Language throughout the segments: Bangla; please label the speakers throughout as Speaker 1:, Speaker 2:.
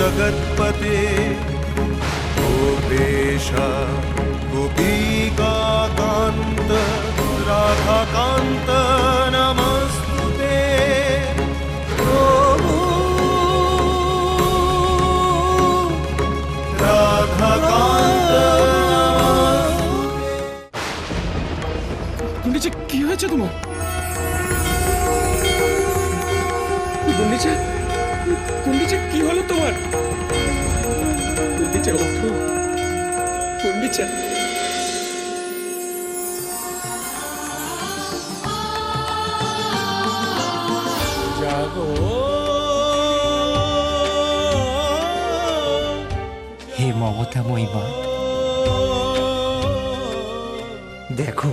Speaker 1: जगत्पते गोपेशा गोपिकान्त राधाकान्त नमस्तुते प्रभु राधाकान्त
Speaker 2: গুন্ডিচা কি হয়েছে তোমার? গুন্ডিচা গুন্ডিচা কি হলো তোমার? গুন্ডিচা ওঠো, গুন্ডিচা। জাগো
Speaker 3: হে মমতাময়ী মা, দেখো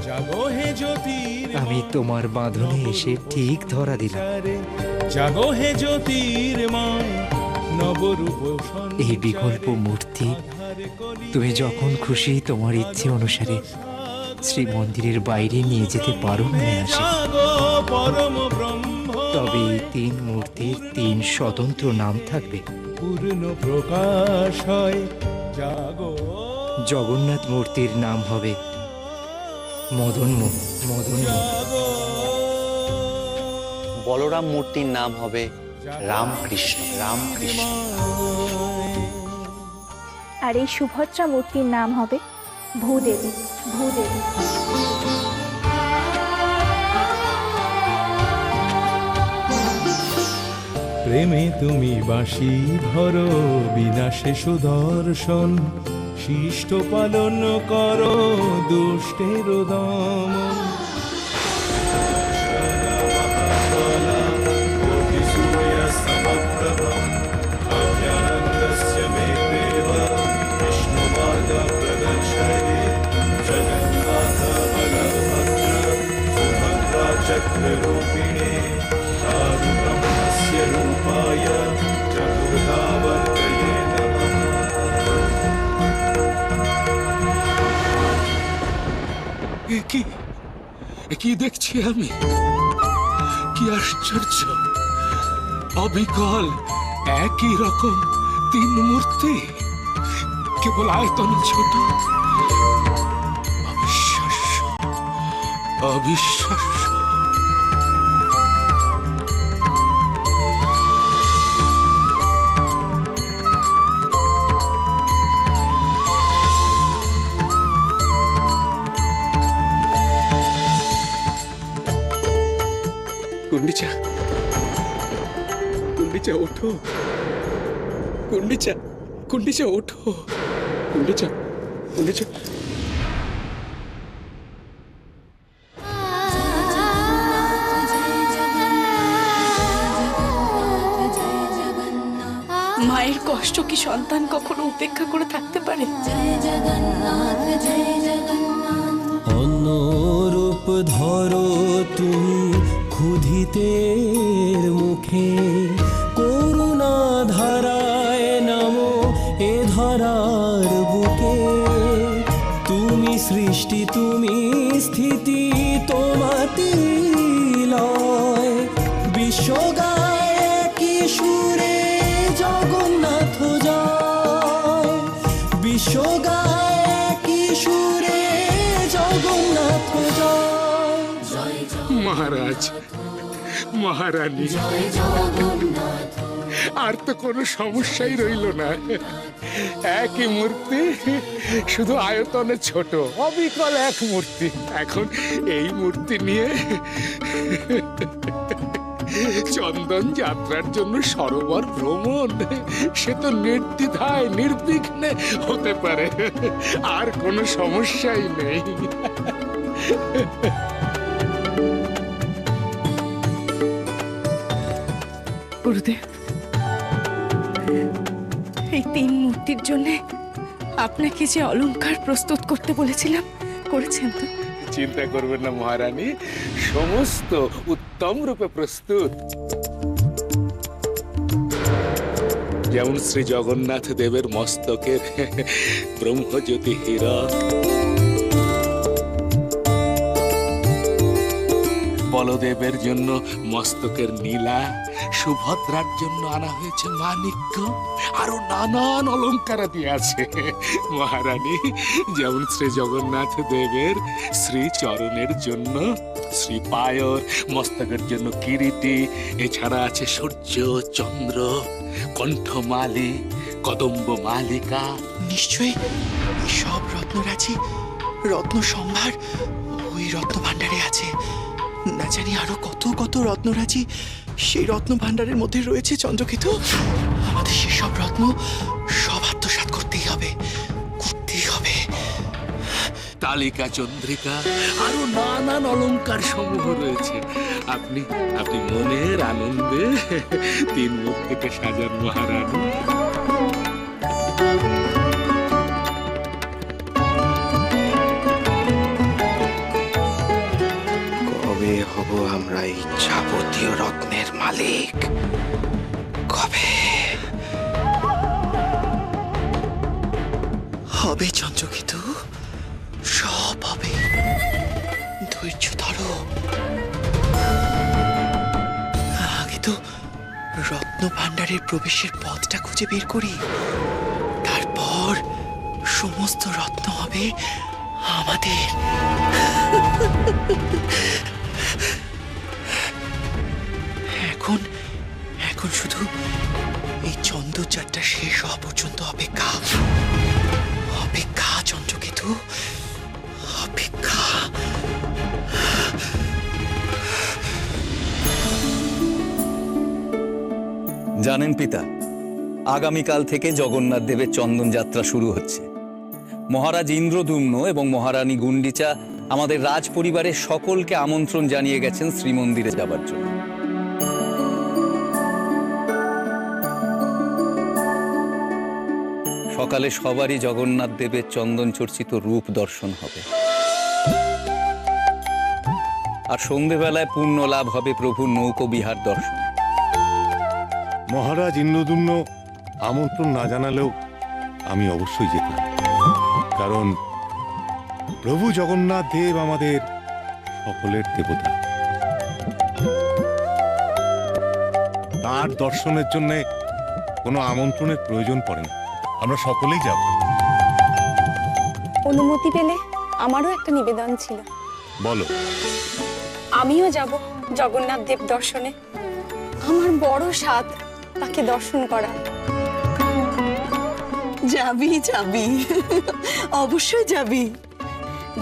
Speaker 3: আমি তোমার বাঁধনে এসে ঠিক ধরা দিলাম।
Speaker 1: জাগো হে জ্যোতির্ময় নবরূপ
Speaker 3: এই বিকল্প মূর্তি তুমি যখন খুশি তোমার ইচ্ছে অনুসারে শ্রী মন্দিরের বাইরে নিয়ে যেতে পারো মনে আসে। তবে এই তিন মূর্তির তিন স্বতন্ত্র নাম থাকবে।
Speaker 1: পূর্ণ প্রকাশ হয় জাগো।
Speaker 3: জগন্নাথ মূর্তির নাম হবে মদনমোহন।
Speaker 4: বলরাম মূর্তির নাম হবে রামকৃষ্ণ।
Speaker 5: আর এই সুভদ্রা মূর্তির নাম হবে ভূদেবী।
Speaker 1: প্রেমে তুমি বাঁশি ধরো, বিনাশে সুদর্শন, শিষ্ট পালন করো দুষ্টের দমন। चक्ररूपिणे साधुब्रह्मस्य रूपाय चतुर्धावर्तये नमः।
Speaker 2: কি দেখছি আমি? কি আশ্চর্য! অবিকল একই রকম তিন মূর্তি, কেবল আয়তন ছোট। অবিশ্বাস্য, অবিশ্বাস্য। গুন্ডিচা ওঠো, গুন্ডিচা ওঠো, গুন্ডিচা।
Speaker 6: মায়ের কষ্ট কি সন্তান কখনো উপেক্ষা করে থাকতে পারে?
Speaker 7: অন্য রূপ ধরো তুমি ক্ষুধিতের মুখে, করুণা ধারায় নামো এ ধরার বুকে। তুমি সৃষ্টি, তুমি স্থিতি, তোমাতি লয়, বিশ্ব গায় কি সুরে জগন্নাথ জয়, বিশ্ব গায় কি সুরে জগন্নাথ জয়।
Speaker 2: মহারাজ, মহারানী, আর তো কোনো সমস্যাই রইল না। একই মূর্তি, শুধু আয়তনে ছোট, অবিকল এক মূর্তি। এখন এই মূর্তি নিয়ে চন্দন যাত্রার জন্য সরোবর ভ্রমণ, সে তো নির্দ্বিধায় নির্বিঘ্নে হতে পারে। আর কোনো সমস্যাই নেই।
Speaker 6: গুরুদেব, এই তিন মূর্তির জন্য আপনাকে যে অলংকার প্রস্তুত করতে বলেছিলাম, করেছেন তো?
Speaker 2: চিন্তা করবেন না মহারানী, সমস্ত উত্তম রূপে প্রস্তুত। যেমন শ্রী জগন্নাথ দেবের মস্তকের ব্রহ্মজ্যোতি হীরক, বলদেবের জন্য মস্তকের নীলা, সুভদ্রার জন্য আনা হয়েছে মানিক্য, আরো নানান অলঙ্কারাদি আছে মহারানী। যেমন শ্রী জগন্নাথ দেবের শ্রী চরণের জন্য শ্রী পায়র, মস্তকের জন্য কিরীটি, এছাড়া আছে সূর্য, চন্দ্র, কণ্ঠমালী, কদম্ব মালিকা।
Speaker 8: নিশ্চয়ই সব রত্নরাজি, রত্ন সম্ভার ওই রত্ন ভাণ্ডারে আছে। না জানি আরো কত কত রত্নরাজি সেই রত্ন ভাণ্ডারের মধ্যে রয়েছে চন্দ্রকেতু। আমাদের সেসব রত্ন সব আত্মসাৎ করতেই হবে, করতেই হবে।
Speaker 2: তালিকা, চন্দ্রিকা, আরো নানান অলংকার সমূহ রয়েছে। আপনি আপনি মনের আনন্দে 3 মূর্তিকে সাজান মহারানী।
Speaker 8: কবে হব আমরা এই যাবতীয় রত্নের মালিক? কবে হবে চন্দ্রকেতু? সব হবে, ধৈর্য ধরো। আগে তো রত্ন ভাণ্ডারের প্রবেশের পথটা খুঁজে বের করি, তারপর সমস্ত রত্ন হবে আমাদের। এখন এখন শুধু এই চন্দ্রযাত্রা শেষ হওয়া পর্যন্ত অপেক্ষা, অপেক্ষা চন্দ্রকেতু, অপেক্ষা।
Speaker 9: জানেন পিতা, আগামীকাল থেকে জগন্নাথ দেবের চন্দন যাত্রা শুরু হচ্ছে। মহারাজ ইন্দ্রদ্যুম্ন এবং মহারানী গুন্ডিচা আমাদের রাজ পরিবারের সকলকে আমন্ত্রণ জানিয়ে গেছেন শ্রীমন্দিরে যাবার জন্য। সকালে সবারই জগন্নাথ দেবের চন্দন চর্চিত রূপ দর্শন হবে, আর সন্ধেবেলায় পুণ্য লাভ হবে প্রভুর নৌকো বিহার দর্শন।
Speaker 10: মহারাজ ইন্দ্রদ্যুম্ন আমন্ত্রণ না জানালেও আমি অবশ্যই যেতাম, কারণ প্রভু জগন্নাথ দেব আমাদের সকলের দেবতা। তার দর্শনের জন্য কোনো আমন্ত্রণের প্রয়োজন পড়ে না, আমরা সকলেই যাব।
Speaker 6: অনুমতি পেলে আমারও একটা নিবেদন ছিল।
Speaker 10: বলো।
Speaker 6: আমিও যাব জগন্নাথ দেব দর্শনে। আমার বড় স্বাদ তাকে দর্শন করা।
Speaker 11: যাবি যাবি, অবশ্যই যাবি।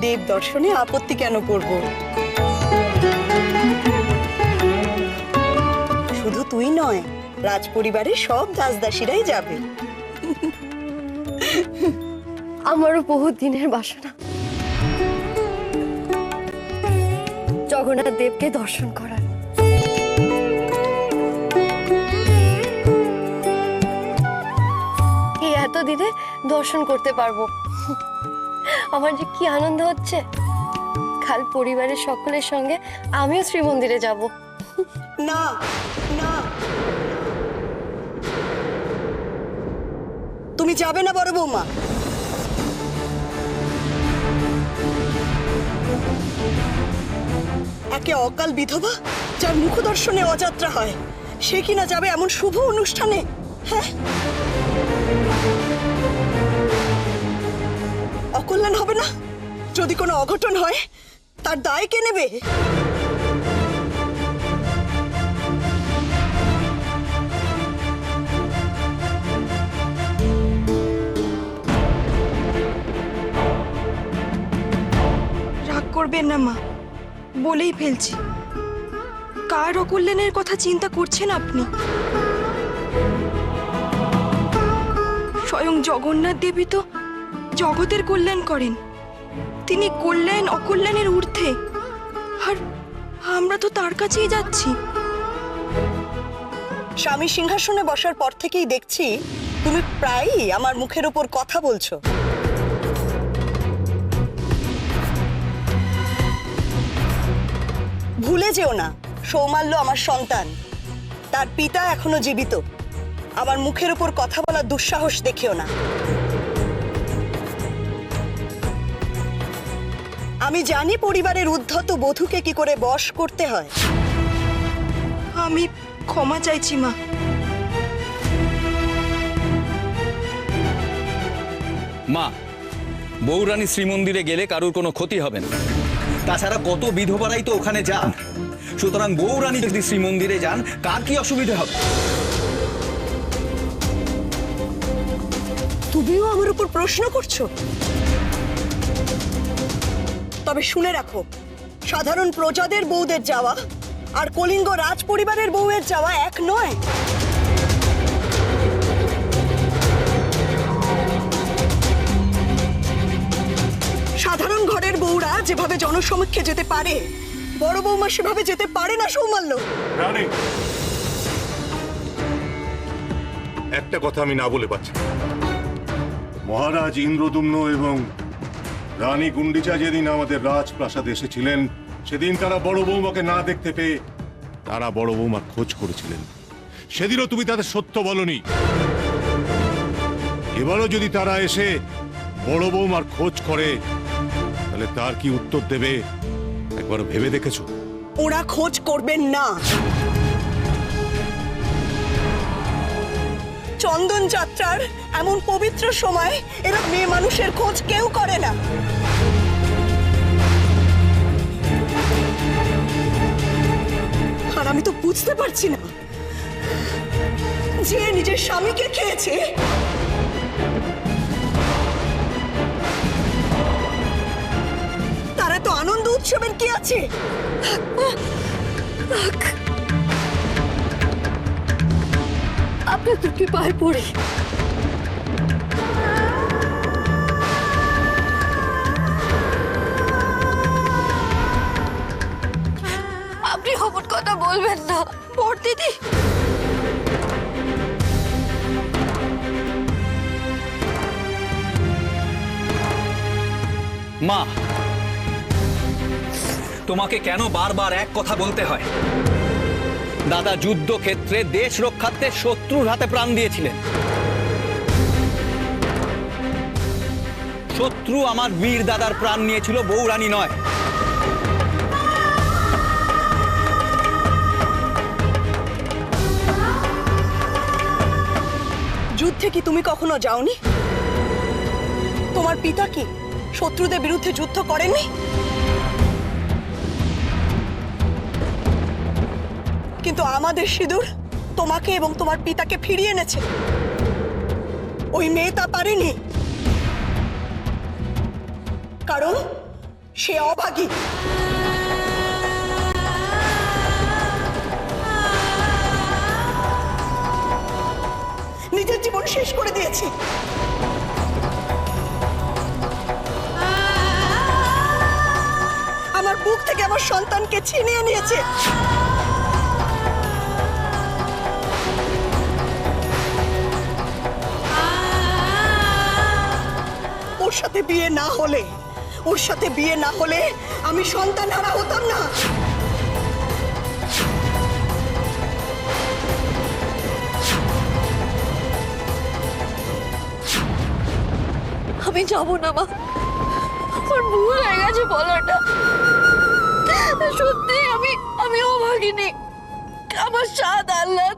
Speaker 11: দেব দর্শনে আপত্তি কেন করব? শুধু তুই নয়, রাজ পরিবারের সব দাসদাসীরাই যাবে।
Speaker 5: আমারও বহুত দিনের বাসনা জগন্নাথ দেবকে দর্শন করার। এই এতদিনে দর্শন করতে পারবো, আমার যে কি আনন্দ হচ্ছে। কাল পরিবারের সকলের সঙ্গে আমিও শ্রীমন্দিরে যাব।
Speaker 11: না না, তুমি যাবে না বড় বৌমা। একে অকাল বিধবা, যার মুখ দর্শনে অযাত্রা হয়, সে কিনা যাবে এমন শুভ অনুষ্ঠানে? হ্যাঁ, অকল্যাণ হবে না? যদি কোনো অঘটন হয় তার দায় কে নেবে?
Speaker 6: রাগ করবেন না মা, বলেই ফেলছি। কার অকল্যাণের কথা চিন্তা করছেন আপনি? স্বয়ং জগন্নাথ দেবী তো জগতের কল্যাণ করেন। তিনি কল্যাণ অকল্যাণের ঊর্ধ্বে, আর আমরা তো তার কাছেই যাচ্ছি।
Speaker 11: স্বামী সিংহাসনে বসার পর থেকেই দেখছি তুমি প্রায়ই আমার মুখের উপর কথা বলছো। ভুলে যেও না, সৌমাল্য আমার সন্তান, তার পিতা এখনো জীবিত। আমার মুখের উপর কথা বলার দুঃসাহস দেখিও না। আমি জানি পরিবারের উদ্ধত বধূকে কি করে বশ করতে হয়।
Speaker 6: আমি ক্ষমা চাইছি মা।
Speaker 9: মা, বৌরানী শ্রীমন্দিরে গেলে কারুর কোনো ক্ষতি হবে না। তাছাড়া কত বিধবারাই তো ওখানে যান, সুতরাং বৌরানী যদি শ্রীমন্দিরে যান কার কি অসুবিধা হবে?
Speaker 11: তুমিও আমার উপর প্রশ্ন করছো? তবে শুনে রাখো, সাধারণ প্রজাদের বউদের যাওয়া আর কলিঙ্গ রাজ পরিবারের বউয়ের যাওয়া এক নয়। সাধারণ ঘরের বউরা যেভাবে জনসমক্ষে যেতে পারে, বড় বৌমা সেভাবে যেতে পারে না সৌমাল্য।
Speaker 10: রানী, একটা কথা আমি না বলে পারছি না। মহারাজ ইন্দ্রদুম্ন এবং রানী গুন্ডিচা যেদিন আমাদের রাজপ্রাসাদে এসেছিলেন, সেদিন তারা বড় বৌমাকে না দেখতে পেয়ে তারা বড় বৌমার খোঁজ করেছিলেন। সেদিনও তুমি তাদের সত্য বলনি। এবারও যদি তারা এসে বড় বৌমার খোঁজ করে, তাহলে তার কি উত্তর দেবে একবার ভেবে দেখেছো?
Speaker 11: ওরা খোঁজ করবেন না। চন্দন যাত্রার এমন পবিত্র সময় এরা মেয়ে মানুষের খোঁজ কেউ করে না। আর আমি তো বুঝতে পারছি না, যে নিজের স্বামীকে খেয়েছে তারা তো আনন্দ উৎসবের কি আছে?
Speaker 5: আপনাদের কি পায়ে পড়ি, আপনি অমন কথা বলবেন না। বড় দিদি,
Speaker 9: মা, তোমাকে কেন বারবার এক কথা বলতে হয়? দাদা যুদ্ধক্ষেত্রে দেশ রক্ষার্থে শত্রুর হাতে প্রাণ দিয়েছিলেন। শত্রু আমার বীর দাদার প্রাণ নিয়েছিল, বৌরানী নয়।
Speaker 11: যুদ্ধে কি তুমি কখনো যাওনি? তোমার পিতা কি শত্রুদের বিরুদ্ধে যুদ্ধ করেননি? কিন্তু আমাদের সিঁদুর তোমাকে এবং তোমার পিতাকে ফিরিয়ে এনেছে। ওই মেয়ে তা পারেনি, কারণ সে অভাগী। নিজের জীবন শেষ করে দিয়েছে। আমার বুক থেকে আমার সন্তানকে ছিনিয়ে নিয়েছে। ওর সাথে বিয়ে না হলে আমি সন্তান হারা হতাম না।
Speaker 5: আমি যাবো না মা, আমার ভুল হয়ে গেছে বলাটা। সত্যি আমি অভাগিনী। আমার স্বাদ আহ্লাদ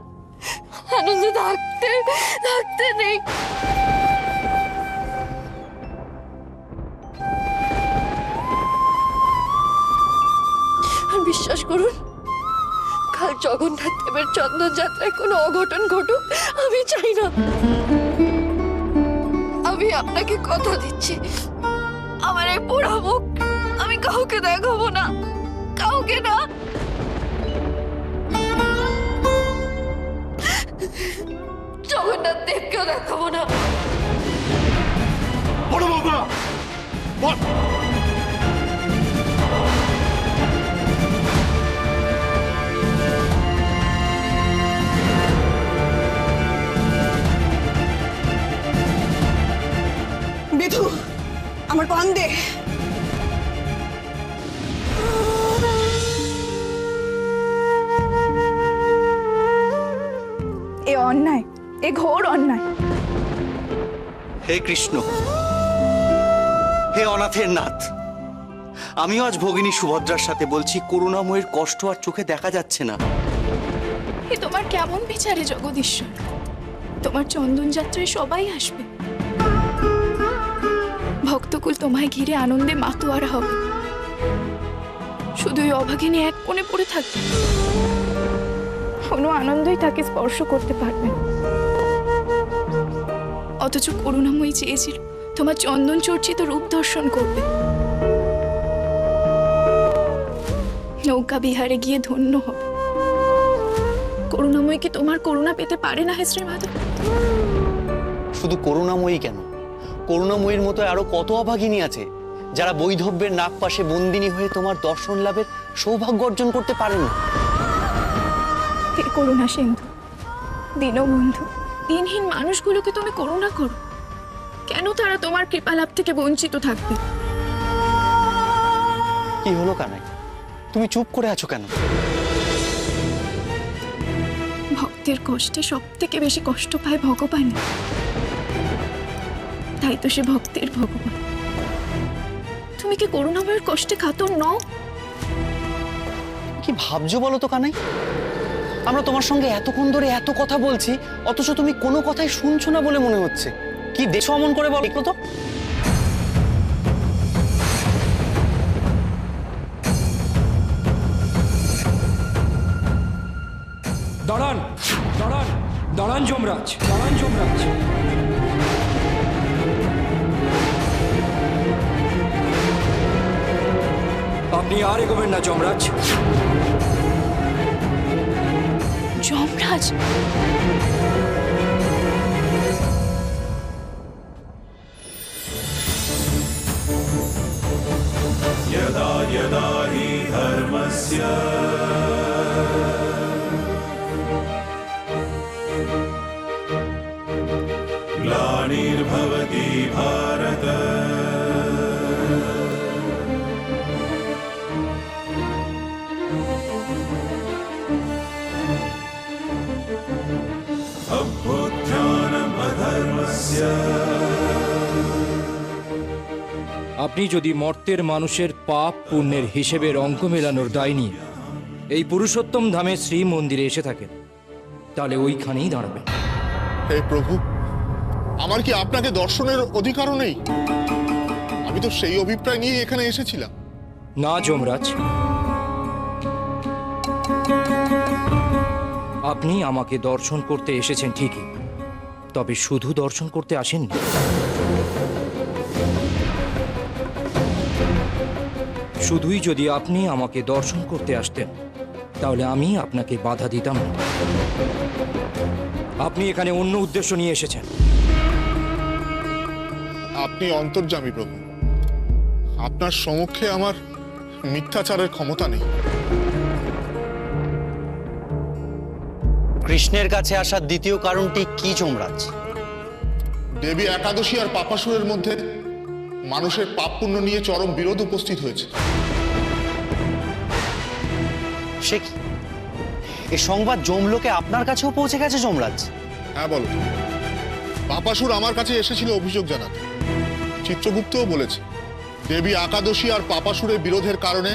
Speaker 5: আনন্দে থাকতে নেই। আর বিশ্বাস করুন, কাল জগন্নাথ দেবের চন্দন যাত্রায় কোনো অঘটন ঘটুক আমি চাই না। আমি আপনাকে কথা দিচ্ছি, আমার এই পোড়া মুখ আমি কাউকে দেখাবো না, কাউকে না। জগন্নাথ দেবকেও দেখাবো না।
Speaker 10: বড় বাবা,
Speaker 11: বিধু, আমার পান দে।
Speaker 6: এ অন্যায়, এ ঘোর অন্যায়।
Speaker 4: হে কৃষ্ণ, হে অনাথের নাথ, আমিও আজ ভগিনী সুভদ্রার সাথে বলছি, করুণাময়ের কষ্ট আর চোখে দেখা যাচ্ছে না।
Speaker 12: এ তোমার কেমন বিচারে জগদীশ্বর? তোমার চন্দন যাত্রায় সবাই আসবে, ভক্তকুল তোমায় ঘিরে আনন্দে মাতোয়ারা হবে, শুধু ওই অভাগিনী এক কোণে পড়ে থাকবে, কোনো আনন্দই তাকে স্পর্শ করতে পারবে না। অথচ করুণাময়ী চেয়েছিল তোমার চন্দন চর্চিত রূপ দর্শন করবে, নৌকা বিহারে গিয়ে ধন্য হবে। করুণাময়ী কি তোমার করুণা পেতে পারে না হে শ্রীমাধব?
Speaker 4: শুধু করুণাময়ী কেন, করুণাময়ীর মতো আরো কত অভাগিনী আছে যারা বৈধব্যের নাক পাশে বন্দিনী হয়ে তোমার দর্শন লাভের সৌভাগ্য অর্জন করতে পারেন না।
Speaker 12: হে করুণা সিন্ধু, দীনবন্ধু, দিনহীন মানুষগুলোকে তুমি করুণা করো, কেন তারা তোমার কৃপালাভ থেকে বঞ্চিত থাকবে?
Speaker 4: কি হলো কানাই, তুমি চুপ করে আছো কেন?
Speaker 12: ভক্তের কষ্টে সব থেকে বেশি কষ্ট পায় ভগবান, তাই তো সে ভক্তের ভগবান। তুমি কি করুণাময়ের কষ্টে কাতর নও?
Speaker 4: কি ভাবছো বলো তো কানাই? আমরা তোমার সঙ্গে এতক্ষণ ধরে এত কথা বলছি, অথচ তুমি কোনো কথাই শুনছো না বলে মনে হচ্ছে। কি দেখছো অমন করে বলো তো?
Speaker 3: দাঁড়ান, দাঁড়ান, দাঁড়ান যমরাজ, দাঁড়ান যমরাজ। আপনি আর এগোবেন না যমরাজ।
Speaker 12: যমরাজ,
Speaker 1: यदा यदा हि धर्मस्य ग्लानिर्भवति भारत अभ्युत्थानम् अधर्मस्य।
Speaker 3: আপনি যদি মর্তের মানুষের পাপ পুণ্যের হিসেবের অঙ্ক মেলানোর দায় নিয়ে এই পুরুষোত্তম ধামে শ্রী মন্দিরে এসে থাকেন, তাহলে ওইখানেই দাঁড়াবেন।
Speaker 13: হে প্রভু, আমার কি আপনাকে দর্শনের অধিকারও নেই? আমি তো সেই অভিপ্রায় নিয়ে এখানে এসেছিলাম।
Speaker 3: না যমরাজ, আপনি আমাকে দর্শন করতে এসেছেন ঠিকই, তবে শুধু দর্শন করতে আসেননি। শুধুই যদি আপনি আমাকে দর্শন করতে আসতেন, তাহলে আমি আপনাকে বাধা দিতাম না। আপনি এখানে অন্য উদ্দেশ্য নিয়ে এসেছেন।
Speaker 13: আপনি অন্তর্যামী প্রভু, আপনার সম্মুখে আমার মিথ্যাচারের ক্ষমতা নেই।
Speaker 4: কৃষ্ণের কাছে আসার দ্বিতীয় কারণটি কি যমরাজ?
Speaker 13: দেবী একাদশী আর পাপাসুরের মধ্যে মানুষের পাপ পুণ্য নিয়ে চরম বিরোধ উপস্থিত হয়েছে।
Speaker 4: সে কি, এই সংবাদ যমলোকে আপনার কাছেও পৌঁছে গেছে যমরাজ?
Speaker 13: হ্যাঁ বলো। পাপাসুর আমার কাছে এসেছিল অভিযোগ জানাতে। চিত্রগুপ্তও বলেছে দেবী একাদশী আর পাপাসুরের বিরোধের কারণে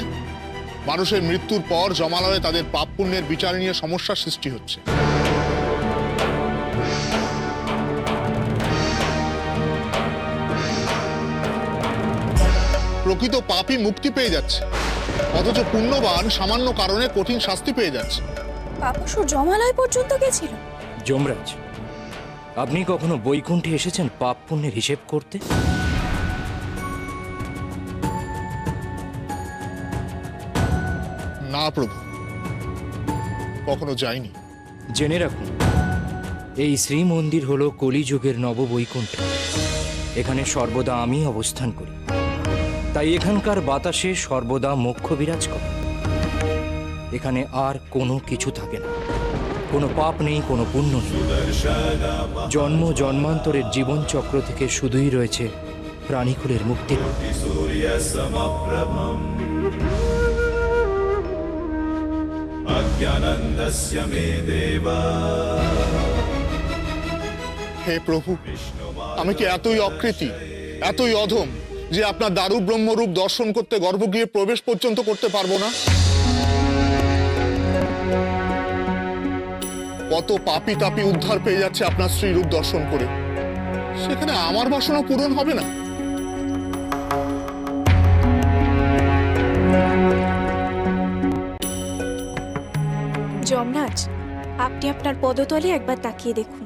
Speaker 13: মানুষের মৃত্যুর পর জমালয়ে তাদের পাপ পুণ্যের বিচার নিয়ে সমস্যার সৃষ্টি হচ্ছে। প্রকৃত পাপী মুক্তি পেয়ে যাচ্ছে, অথচ পুণ্যবান সামান্য কারণে কঠিন শাস্তি পেয়ে যাচ্ছে।
Speaker 12: পাপাসুর জমালয় পর্যন্ত গেছিল?
Speaker 3: যমরাজ, আপনি কখনো বৈকুণ্ঠে এসেছেন পাপ পুণ্যের হিসেব করতে?
Speaker 13: না প্রভু, কখনো যাইনি।
Speaker 3: জেনে রাখুন, এই শ্রী মন্দির হলো কলিযুগের নববৈকুণ্ঠ। এখানে সর্বদা আমি অবস্থান করি, তাই এখানকার বাতাসে সর্বদা মোক্ষ বিরাজ করে। এখানে আর কোনো কিছু থাকে না, কোনো পাপ নেই, কোনো পুণ্য নেই। জন্ম জন্মান্তরের জীবনচক্র থেকে শুধুই রয়েছে প্রাণীকুলের মুক্তি।
Speaker 13: হে প্রভু, আমি কি এতই অকৃতি, এতই অধম যে আপনার দারু ব্রহ্মরূপ দর্শন করতে গর্ভগৃহে প্রবেশ পর্যন্ত করতে পারবো না? কত পাপী তাপী উদ্ধার পেয়ে যাচ্ছে আপনার শ্রীরূপ দর্শন করে, সেখানে আমার বাসনা পূরণ হবে না?
Speaker 12: যমরাজ, আপনি আপনার পদতলে একবার তাকিয়ে দেখুন।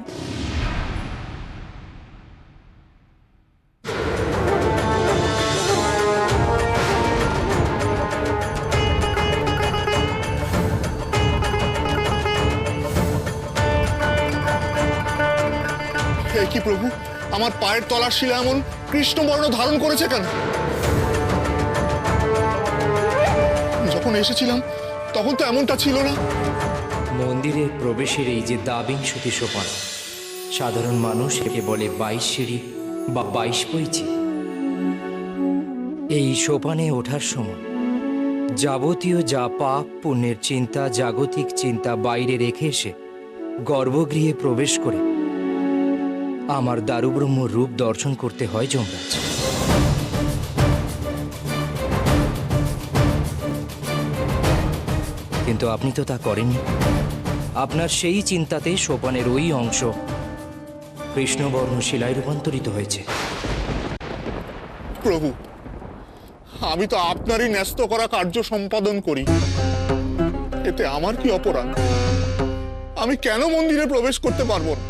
Speaker 13: হে কি প্রভু, আমার পায়ের তলার শিলা এমন কৃষ্ণবর্ণ ধারণ করেছে কেন? যখন এসেছিলাম তখন তো এমনটা ছিল না।
Speaker 3: মন্দিরে প্রবেশের এই যে দাবিংশতি সোপান, সাধারণ মানুষ একে বলে 22 সিঁড়ি বা 22 পৈচি। এই সোপানে ওঠার সময় যাবতীয় যা পাপ পুণ্যের চিন্তা, জাগতিক চিন্তা বাইরে রেখে এসে গর্ভগৃহে প্রবেশ করে আমার দারুব্রহ্ম রূপ দর্শন করতে হয় যমরাজ। কিন্তু আপনি তো তা করেননি। আপনার সেই চিন্তাতে সোপানের ওই অংশ কৃষ্ণবর্ণ শিলায় রূপান্তরিত হয়েছে।
Speaker 13: প্রভু, আমি তো আপনারই ন্যস্ত করা কার্য সম্পাদন করি, এতে আমার কি অপরাধ? আমি কেন মন্দিরে প্রবেশ করতে পারবো না?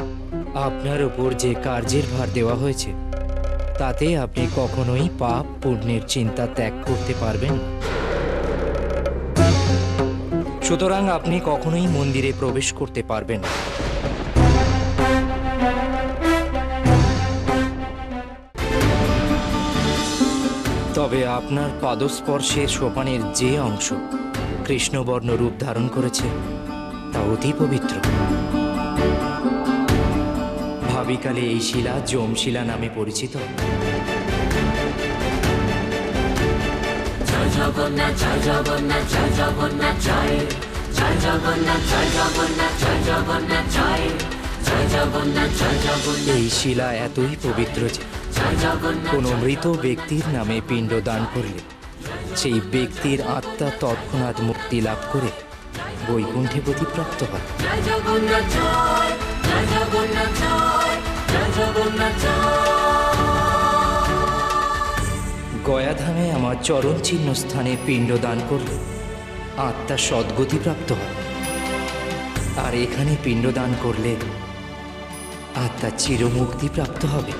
Speaker 3: আপনার উপর যে কার্যের ভার দেওয়া হয়েছে তাতে আপনি কখনোই পাপ পুণ্যের চিন্তা ত্যাগ করতে পারবেন না। সুতরাং আপনি কখনোই মন্দিরে প্রবেশ করতে পারবেন না। তবে আপনার পাদস্পর্শে সোপানের যে অংশ কৃষ্ণবর্ণ রূপ ধারণ করেছে তা অতি পবিত্র। ভাবিকালে এই শিলা যমশিলা নামে পরিচিত।
Speaker 1: জয় জগন্নাথ, জয় জগন্নাথ, জয় জগন্নাথ, জয় জয় জগন্নাথ, জয় জগন্নাথ, জয় জগন্নাথ, জয় জয় জগন্নাথ, জয় জগন্নাথ।
Speaker 3: এই শিলা এতই পবিত্র যে কোনো মৃত ব্যক্তির নামে পিণ্ড দান করলে সেই ব্যক্তির আত্মা তৎক্ষণাৎ মুক্তি লাভ করে বৈকুণ্ঠে গতিপ্রাপ্ত হয়।
Speaker 1: জয় জগন্নাথ, জয় জয় জগন্নাথ, জয় জয় জগন্নাথ,
Speaker 3: গয়াধামে আমার চরণ চিহ্ন স্থানে পিণ্ড দান করলে আত্মা সদ্গতি প্রাপ্ত হয়, আর এখানে পিণ্ড দান করলে আত্মা চিরমুক্তি প্রাপ্ত হবে।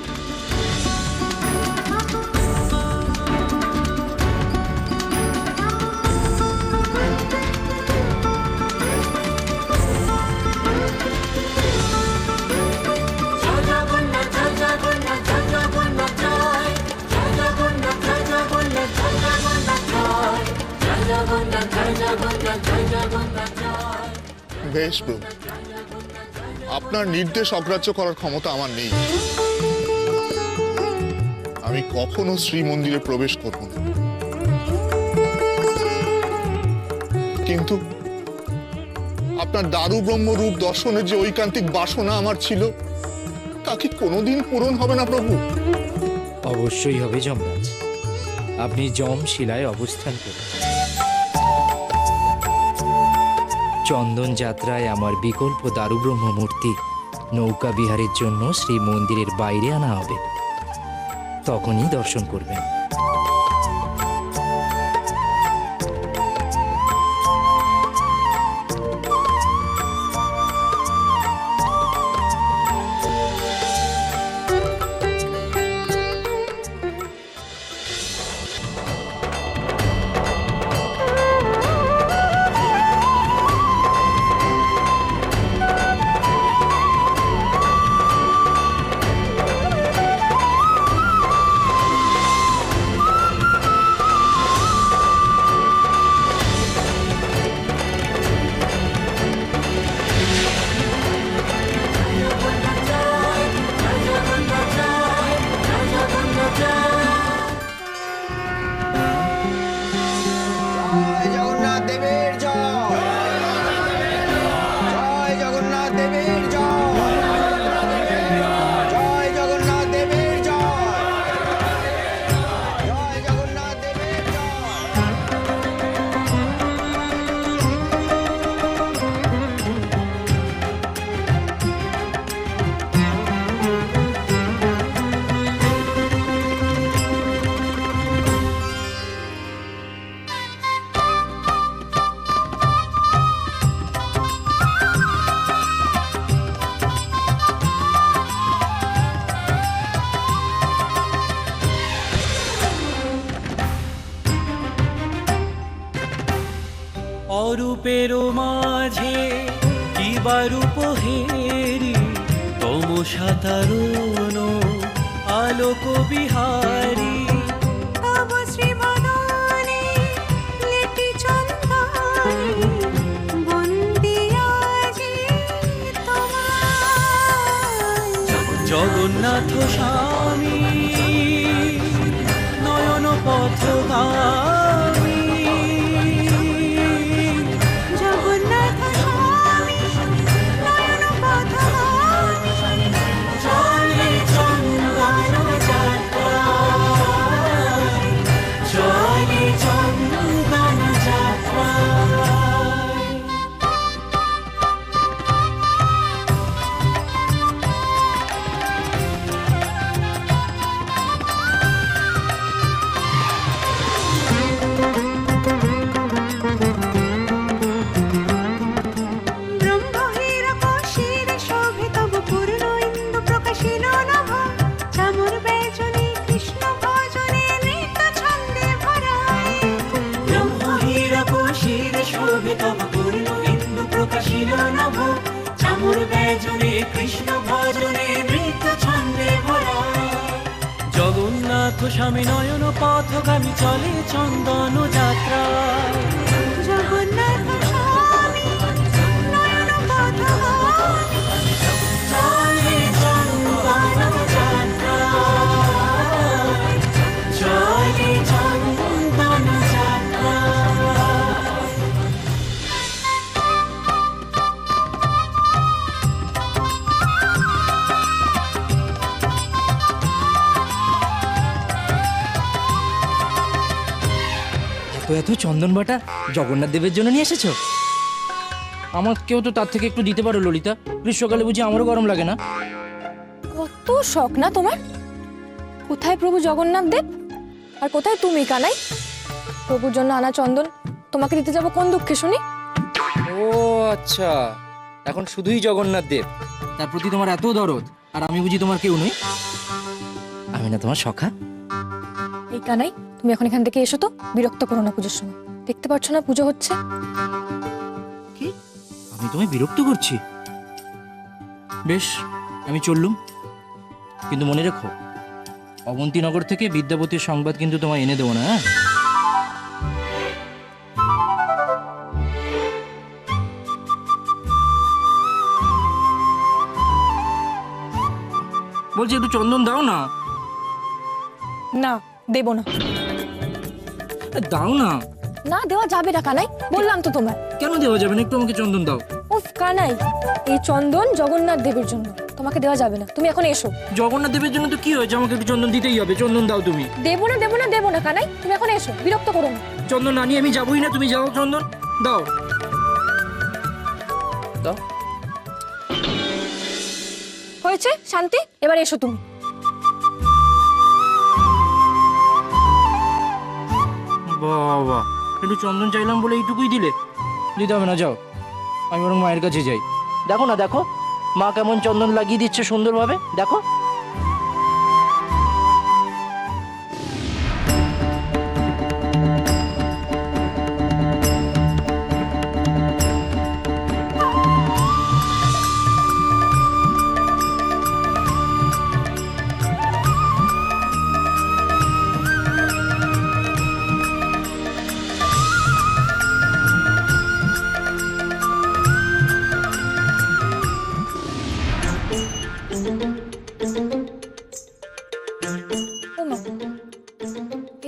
Speaker 13: বেশ প্রভু, আপনার নির্দেশ অগ্রাহ্য করার ক্ষমতা আমার নেই। আমি কখনো শ্রীমন্দিরে প্রবেশ করব না। কিন্তু আপনার দারু ব্রহ্ম রূপ দর্শনের যে ঐকান্তিক বাসনা আমার ছিল তা কি কোনোদিন পূরণ হবে না প্রভু?
Speaker 3: অবশ্যই হবে যমরাজ। আপনি যমশিলায় অবস্থান করুন। চন্দন যাত্রায় আমার বিকল্প দারুব্রহ্ম মূর্তি নৌকা বিহারের জন্য শ্রী মন্দিরের বাইরে আনা হবে, তখনই দর্শন করবেন।
Speaker 7: অরূপের মাঝে কিবা রূপ হেরি তমসা তারুণ আলোক বিহারী জগন্নাথ স্বামী নয়ন পথগামী জগন্নাথ স্বামী নয়ন পথগামী চলে চন্দন যাত্রা চলে চন্দন যাত্রা জগন্নাথ স্বামী নয়ন পথগামী চলে চন্দন যাত্রা জগন্নাথ স্বামী নয়ন পথগামী চলে চন্দন যাত্রা চলে চন্দন যাত্রা
Speaker 3: তো এত চন্দন বাটা জগন্নাথ দেবের জন্য নিয়ে এসেছো? আমাকেও তো তার থেকে একটু দিতে পারো ললিতা। গ্রীষ্মকালে বুঝি আমারও গরম লাগে না?
Speaker 12: কত শখ না তোমার? কোথায় প্রভু জগন্নাথ দেব আর কোথায় তুমি কানাই? প্রভুর জন্য আনা চন্দন তোমাকে দিতে যাব কোন দুঃখে শুনি?
Speaker 3: ও আচ্ছা, এখন শুধুই জগন্নাথ দেব, তার প্রতি তোমার এত দরদ, আর আমি বুঝি তোমার কেউ নই? আমি না তোমার সখা?
Speaker 12: এই কানাই, তুমি এখন এখান থেকে এসো তো, বিরক্ত করো না পুজোর সময়। দেখতে পাচ্ছ না পুজো হচ্ছে?
Speaker 3: কি আমি তোমায় বিরক্ত করছি? বেশ, আমি চললুম, কিন্তু মনে রেখো অবন্তীনগর থেকে বিদ্যাপতির সংবাদ কিন্তু তোমায় এনে দেবো না। হ্যাঁ, বলছি একটু চন্দন দাও না।
Speaker 12: না, দেব না।
Speaker 3: দাও না।
Speaker 12: না, দেওয়া যাবে না কানাই, বললাম তো তোমায়।
Speaker 3: কেন দেওয়া যাবে না? একটু আমাকে চন্দন দাও।
Speaker 12: উফ কানাই, এই চন্দন জগন্নাথ দেবের জন্য, তোমাকে দেওয়া যাবে না। তুমি এখন এসো।
Speaker 3: জগন্নাথ দেবের জন্য তো কি হয়েছে? আমাকে একটু চন্দন দিতেই হবে। চন্দন দাও তুমি।
Speaker 12: দেবো না, দেবো না, দেবো না কানাই, তুমি এখন এসো, বিরক্ত করো না।
Speaker 3: চন্দন না নিয়ে আমি যাবোই না। তুমি যাও, চন্দন দাও দাও।
Speaker 12: হয়েছে শান্তি, এবার এসো তুমি।
Speaker 3: বাবা, একটু চন্দন চাইলাম বলে এইটুকুই দিলে? দিতে হবে না, যাও। আমি বরং মায়ের কাছে যাই। দেখো না, দেখো মা কেমন চন্দন লাগিয়ে দিচ্ছে সুন্দরভাবে, দেখো।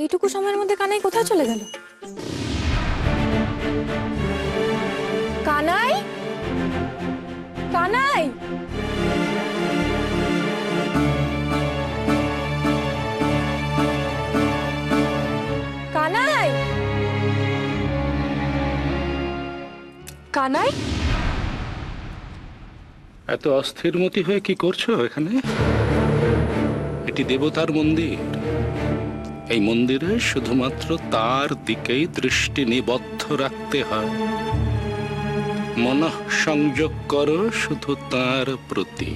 Speaker 12: এইটুকু সময়ের মধ্যে কানাই কোথায় চলে গেল? কানাই, কানাই, কানাই, কানাই।
Speaker 2: এত অস্থিরমতি হয়ে কি করছো এখানে? এটি দেবতার মন্দির। এই মন্দিরে শুধুমাত্র তার দিকেই দৃষ্টি নিবদ্ধ রাখতে হয়। মনঃসংযোগ করো শুধু তার প্রতি।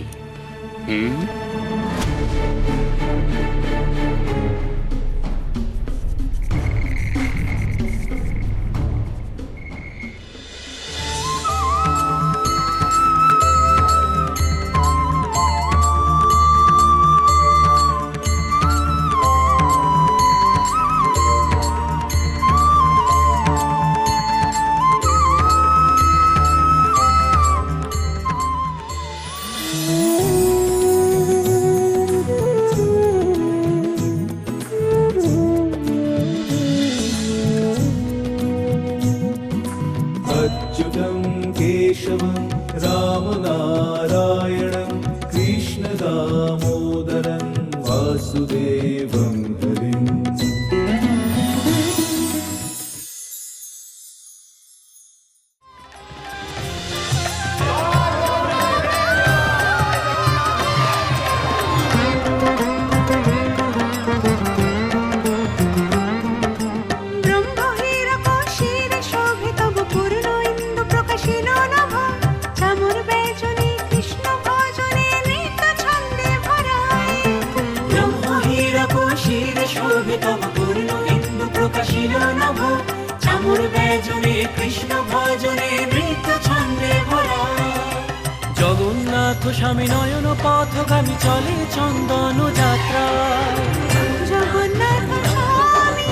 Speaker 7: ছিল নভ, চামর ব্যজনে কৃষ্ণ ভজনে নৃত্য ছন্দে ভরা। জগন্নাথ স্বামী নয়ন পথগামী চলে চন্দন যাত্রা। জগন্নাথ স্বামী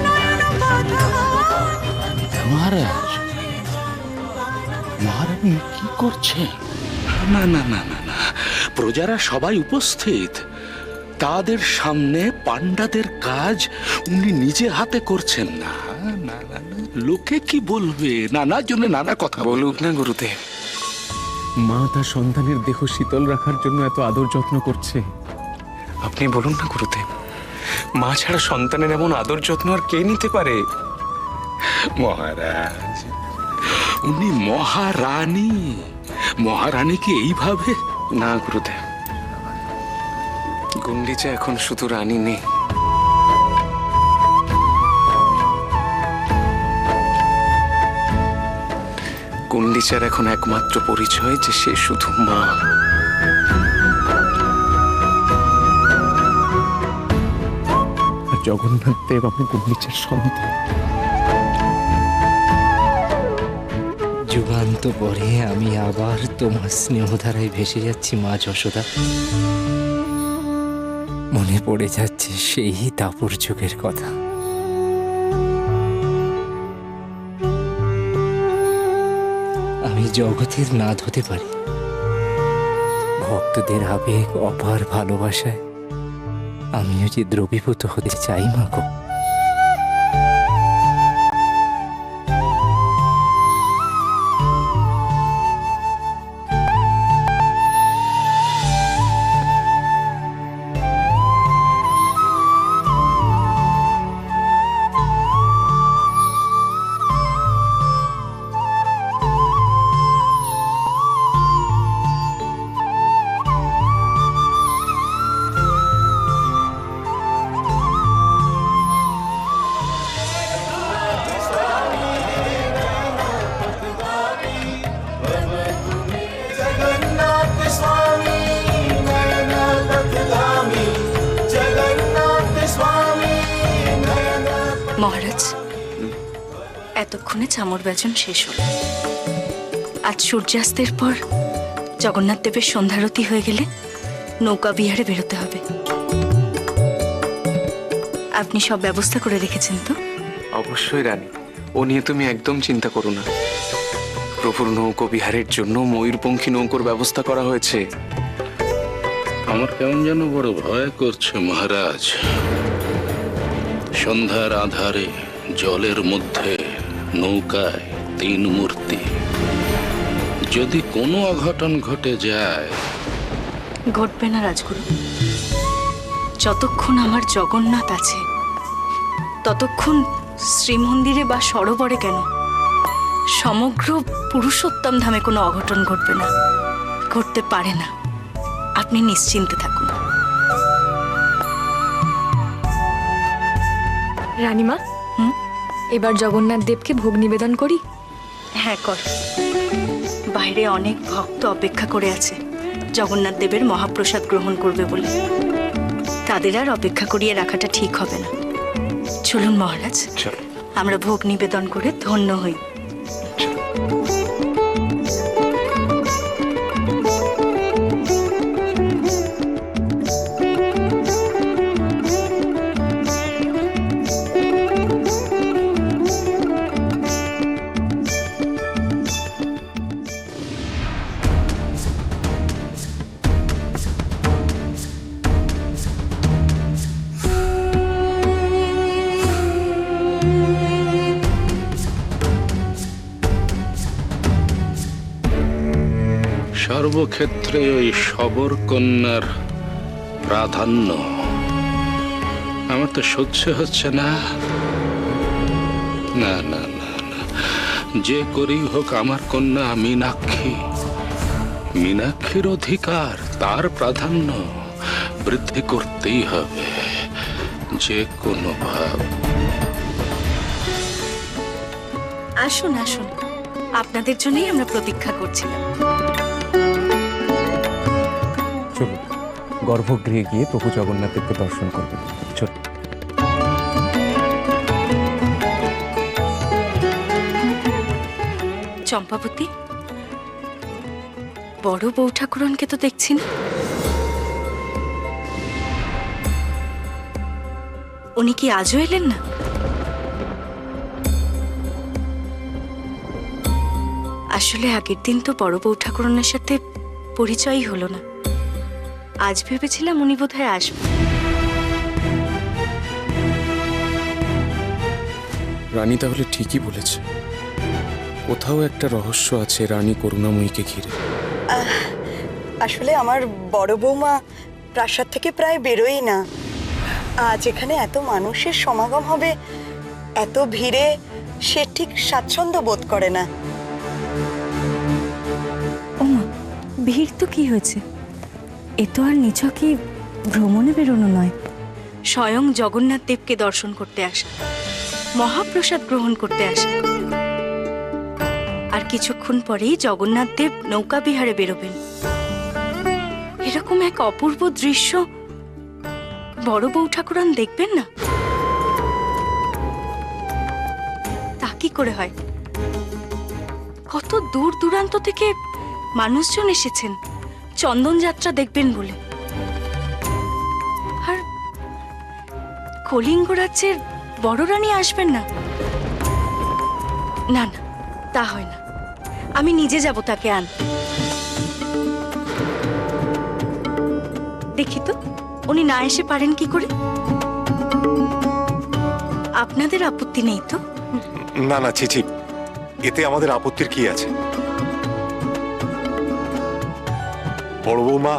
Speaker 7: নয়ন পথগামী।
Speaker 2: মহারাজ, মহারানী কি করছেন? না না না না না, প্রজারা সবাই উপস্থিত, তাদের সামনে পাণ্ডাদের কাজ উনি নিজে হাতে করছেন না। না না না, লোকে কি বলবে? নানা জনে নানা কথা
Speaker 14: বলুক না গুরুদেব। মা তার সন্তানের দেহ শীতল রাখার জন্য এত আদর যত্ন করছে। আপনি বলুন না গুরুদেব, মা ছাড়া সন্তানের এমন আদর যত্ন আর কে নিতে পারে?
Speaker 2: মহারাজ, উনি মহারানী, মহারানীকে এইভাবে?
Speaker 14: না গুরুদেব, গুন্ডিচা এখন শুধু রানী নেই, গুন্ডিচার এখন একমাত্র পরিচয় যে সে শুধু মা। আর জগন্নাথ দেব আমি গুন্ডিচার সন্তান।
Speaker 3: যুগান্ত পরে আমি আবার তোমার স্নেহধারায় ভেসে যাচ্ছি মা যশোদা। মনে পড়ে যাচ্ছে সেই দাপর যুগের কথা। আমি জগতের নাথ হতে পারি, ভক্তদের আবেগ অপার ভালোবাসায় আমিও যে দ্রবীভূত হতে চাই মা গো।
Speaker 15: মহারাজ, এতক্ষণে চামর ব্যজন শেষ হল। আজ সূর্যাস্তের পর জগন্নাথ দেবের সন্ধ্যারতি হয়ে গেলে নৌকা বিহারে বেরোতে হবে। আপনি সব ব্যবস্থা করে রেখেছেন তো?
Speaker 14: অবশ্যই রানী, ও নিয়ে তুমি একদম চিন্তা করো না। প্রভুর নৌকো বিহারের জন্য ময়ূরপঙ্খী নৌকোর ব্যবস্থা করা হয়েছে।
Speaker 2: আমার কেমন যেন বড় ভয় করছে মহারাজ। সন্ধ্যার আধারে জলের মধ্যে নৌকায় 3 মূর্তি, যদি কোনো অঘটন ঘটে যায়।
Speaker 15: ঘটবে না রাজগুরু, যতক্ষণ আমার জগন্নাথ আছে ততক্ষণ শ্রীমন্দিরে বা সরোবরে কেন, সমগ্র পুরুষোত্তম ধামে কোনো অঘটন ঘটবে না, ঘটতে পারে না। আপনি নিশ্চিন্তে থাকুন।
Speaker 12: রানীমা, এবার জগন্নাথ দেবকে ভোগ নিবেদন করি।
Speaker 15: হ্যাঁ কর, বাইরে অনেক ভক্ত অপেক্ষা করে আছে জগন্নাথ দেবের মহাপ্রসাদ গ্রহণ করবে বলে। তাদের আর অপেক্ষা করিয়ে রাখাটা ঠিক হবে না। চলুন মহারাজ, আমরা ভোগ নিবেদন করে ধন্য হই।
Speaker 2: সর্বক্ষেত্রে ওই শবর কন্যার প্রাধান্য আমার তো সহ্য হচ্ছে না। না না না না, যে করি হোক আমার কন্যা মীনাক্ষী, মীনাক্ষীর অধিকার, তার প্রাধান্য বৃদ্ধি করতেই হবে যে কোনো ভাব।
Speaker 15: আসুন আসুন, আপনাদের জন্যই আমরা প্রতীক্ষা করছিলাম।
Speaker 14: চলো গর্ভগৃহে গিয়ে প্রভু জগন্নাথ দেবকে দর্শন করবেন। চলো।
Speaker 15: চম্পাবতী, বড় বউ ঠাকুরনকে তো দেখছি না। উনি কি আজও এলেন না? আসলে আগের দিন তো বড় বউ ঠাকুরনের সাথে পরিচয়ই হলো না। আজ ভেবেছিলাম উনি বোধহয় আসবেন।
Speaker 14: রানী তাহলে ঠিকই বলেছে, কোথাও একটা রহস্য আছে রানী করুণাময়ীকে ঘিরে।
Speaker 11: আসলে আমার বড় বৌমা প্রাসাদ থেকে প্রায় বেরোই না। আজ এখানে এত মানুষের সমাগম হবে, এত ভিড়ে সে ঠিক স্বাচ্ছন্দ্য বোধ করে না।
Speaker 15: ওমা, ভিড় তো কি হয়েছে? এ তো আর নিছকই ভ্রমণে বেরোনো নয়, স্বয়ং জগন্নাথ দেবকে দর্শন করতে আসা, মহাপ্রসাদ গ্রহণ করতে আসা। আর কিছুক্ষণ পরেই জগন্নাথ দেব নৌকা বিহারে বেরোবেন। এরকম এক অপূর্ব দৃশ্য বড় বউ ঠাকুরান দেখবেন না? তা কি করে হয়? কত দূর দূরান্ত থেকে মানুষজন এসেছেন চন্দন যাত্রা দেখবেন বলে। আর কলিঙ্গ রাজ্যের বড় রানী আসবেন না? না না, তা হয় না। আমি নিজে যাব তাকে আনতে। দেখি তো উনি না এসে পারেন কি করে। আপনাদের আপত্তি নেই তো?
Speaker 10: না না, চিচি, এতে আমাদের আপত্তির কি আছে? বড় বৌমা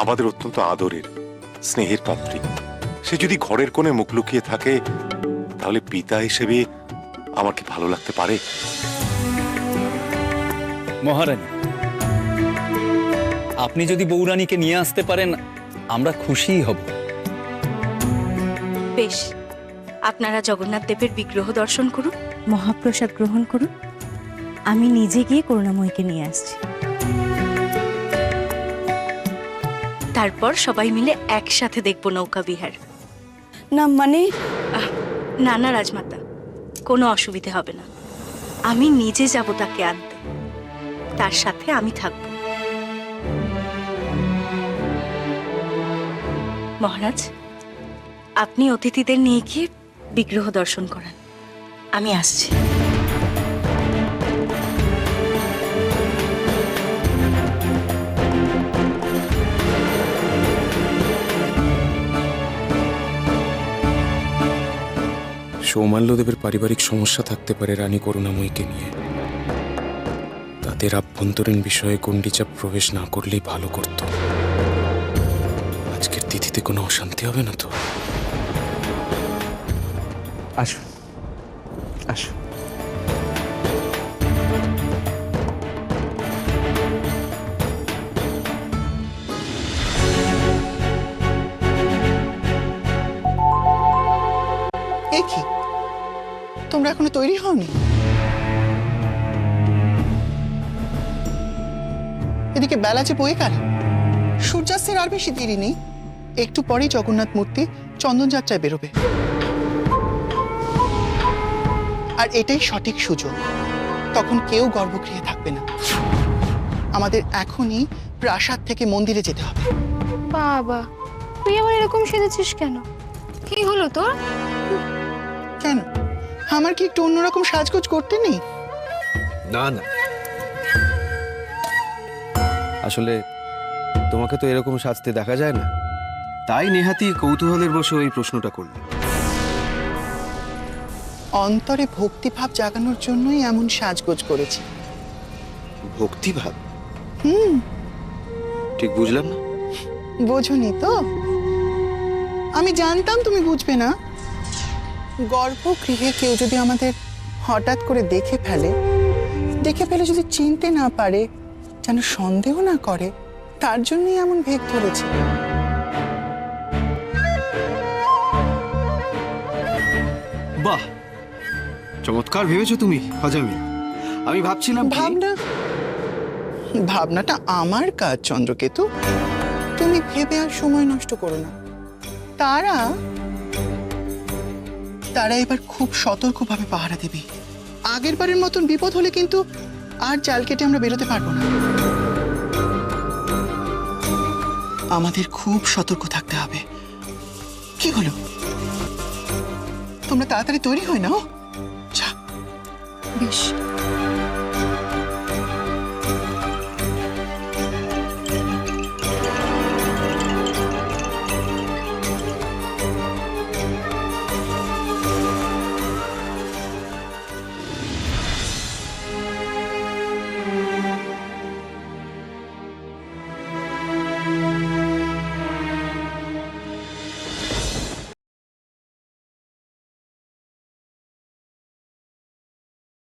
Speaker 10: আমাদের অত্যন্ত আদরের, স্নেহের পাত্রী। সে যদি ঘরের কোণে মুখ লুকিয়ে থাকে, তাহলে পিতা হিসেবে আমার কি ভালো লাগতে পারে?
Speaker 9: মহারানী, আপনি যদি বৌরানীকে নিয়ে আসতে পারেন আমরা খুশিই হব।
Speaker 15: বেশ, আপনারা জগন্নাথ দেবের বিগ্রহ দর্শন করুন, মহাপ্রসাদ গ্রহণ করুন। আমি নিজে গিয়ে করুণাময়ীকে নিয়ে আসছি। তারপর সবাই মিলে একসাথে দেখব নৌকা বিহার।
Speaker 11: না মানে?
Speaker 15: না না রাজমাতা, কোনো অসুবিধে হবে না। আমি নিজে যাব তাকে আনতে, তার সাথে আমি থাকব। মহারাজ, আপনি অতিথিদের নিয়ে গিয়ে বিগ্রহ দর্শন করান, আমি আসছি।
Speaker 14: সৌমাল্যদেবের পারিবারিক সমস্যা থাকতে পারে রানী করুণাময়ীকে নিয়ে। তাদের আভ্যন্তরীণ বিষয়ে গুন্ডিচা প্রবেশ না করলেই ভালো করত। আজকের তিথিতে কোনো অশান্তি হবে না তো?
Speaker 8: আসুন আসুন। এ কি, তোমরা এখনো তৈরি হওনি? এদিকে বেলা যে বয়ে গেল, সূর্যাস্তের আর বেশি দেরি নেই। একটু পরেই জগন্নাথ মূর্তি চন্দন যাত্রায় বেরোবে, আর এটাই সঠিক সুযোগ। তখন কেউ গর্ভগৃহে থাকবে না। আমাদের এখনই প্রাসাদ থেকে মন্দিরে যেতে হবে।
Speaker 12: বাবা, তুই আবার এরকম সেজেছিস কেন? কি হলো তোর?
Speaker 8: কেন, আমার কি একটু অন্যরকম সাজগোজ করতে নেই?
Speaker 16: না না, আসলে তোমাকে তো এরকম সাজতে দেখা যায় না, তাই নেহাতি কৌতূহলের বশে ওই প্রশ্নটা করলাম।
Speaker 8: অন্তরে ভক্তিভাব জাগানোর জন্যই এমন সাজগোজ করেছি।
Speaker 16: ভক্তিভাব?
Speaker 8: ঠিক বুঝলাম না। বোঝনি তো? আমি জানতাম তুমি বুঝবে না। গর্ভগৃহে কেউ যদি আমাদের হঠাৎ করে দেখে ফেলে যদি চিনতে না পারে, যেন সন্দেহ না করে, তার জন্যই এমন ভেগ ধরেছে।
Speaker 16: বাহ, চমৎকার ভেবেছো তুমি হজামি। আমি ভাবছিলাম
Speaker 8: ভাবনাটা আমার কাজ চন্দ্রকেতু, তুমি ভেবে আর সময় নষ্ট করো না। তারা এবার খুব সতর্কভাবে পাহারা দেবে। আগের বারের মতন বিপদ হলে কিন্তু আর জাল কেটে আমরা বেরোতে পারবো না। আমাদের খুব সতর্ক থাকতে হবে। কি হলো, তোমরা তাড়াতাড়ি তৈরি হয়ে নাও।
Speaker 6: বেশ।